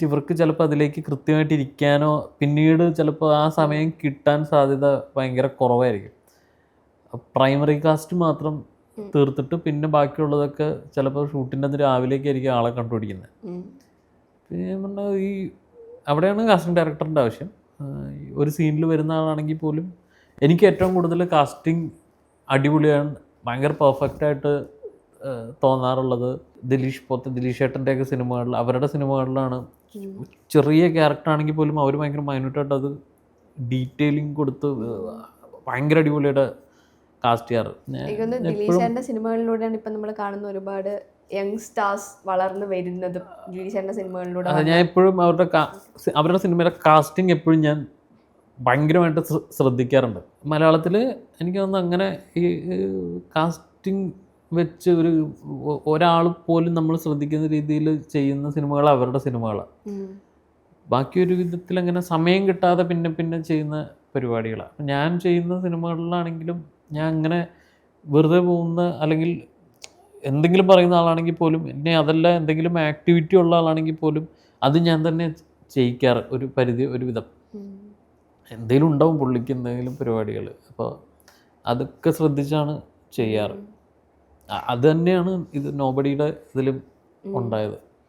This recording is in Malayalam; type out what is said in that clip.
ഇവർക്ക് ചിലപ്പോൾ അതിലേക്ക് കൃത്യമായിട്ട് ഇരിക്കാനോ പിന്നീട് ചിലപ്പോൾ ആ സമയം കിട്ടാൻ സാധ്യത ഭയങ്കര കുറവായിരിക്കും. പ്രൈമറി കാസ്റ്റ് മാത്രം തീർത്തിട്ട് പിന്നെ ബാക്കിയുള്ളതൊക്കെ ചിലപ്പോൾ ഷൂട്ടിൻ്റെ അന്ന് രാവിലേക്കായിരിക്കും ആളെ കണ്ടുപിടിക്കുന്നത്. പിന്നെ ഞാൻ പറഞ്ഞാൽ അവിടെയാണ് കാസ്റ്റിംഗ് ഡയറക്ടറിൻ്റെ ആവശ്യം. ഒരു സീനിൽ വരുന്ന ആളാണെങ്കിൽ പോലും എനിക്ക് ഏറ്റവും കൂടുതൽ കാസ്റ്റിംഗ് അടിപൊളിയാണ്, ഭയങ്കര പെർഫെക്റ്റായിട്ട് തോന്നാറുള്ളത് ദിലീഷ് ഏട്ടൻ്റെയൊക്കെ സിനിമകളിൽ, അവരുടെ സിനിമകളിലാണ്. ചെറിയ ക്യാരക്ടറാണെങ്കിൽ പോലും അവർ ഭയങ്കര മൈന്യൂട്ടായിട്ട് അത് ഡീറ്റെയിലിംഗ് കൊടുത്ത് ഭയങ്കര അടിപൊളിയായിട്ട് കാസ്റ്റ് ചെയ്യാറ്. ദിലീഷേട്ടൻ്റെ സിനിമകളിലൂടെയാണ് ഇപ്പം നമ്മൾ കാണുന്ന ഒരുപാട് യങ് സ്റ്റാർസ് വളർന്നു വരുന്നതും ദിലീഷേട്ടൻ്റെ സിനിമകളിലൂടെ. ഞാൻ എപ്പോഴും അവരുടെ സിനിമയുടെ കാസ്റ്റിംഗ് എപ്പോഴും ഞാൻ ഭയങ്കരമായിട്ട് ശ്രദ്ധിക്കാറുണ്ട്. മലയാളത്തിൽ എനിക്ക് തോന്നുന്നു അങ്ങനെ ഈ കാസ്റ്റിംഗ് വെച്ച് ഒരാൾ പോലും നമ്മൾ ശ്രദ്ധിക്കുന്ന രീതിയിൽ ചെയ്യുന്ന സിനിമകൾ അവരുടെ സിനിമകളാണ്. ബാക്കി ഒരു വിധത്തിൽ അങ്ങനെ സമയം കിട്ടാതെ പിന്നെ പിന്നെ ചെയ്യുന്ന പരിപാടികളാണ്. ഞാൻ ചെയ്യുന്ന സിനിമകളിലാണെങ്കിലും ഞാൻ അങ്ങനെ വെറുതെ പോകുന്ന അല്ലെങ്കിൽ എന്തെങ്കിലും പറയുന്ന ആളാണെങ്കിൽ പോലും എന്നെ അതല്ല എന്തെങ്കിലും ആക്ടിവിറ്റി ഉള്ള ആളാണെങ്കിൽ പോലും അത് ഞാൻ തന്നെ ചെയ്യിക്കാറ് ഒരു വിധം. എന്തെങ്കിലും ഉണ്ടാവും പുള്ളിക്ക് എന്തെങ്കിലും പരിപാടികൾ, അപ്പോൾ അതൊക്കെ ശ്രദ്ധിച്ചാണ് ചെയ്യാറ്. അത് തന്നെയാണ് ഇത് നോബഡിയുടെ ഇതിലും ഉണ്ടായത്.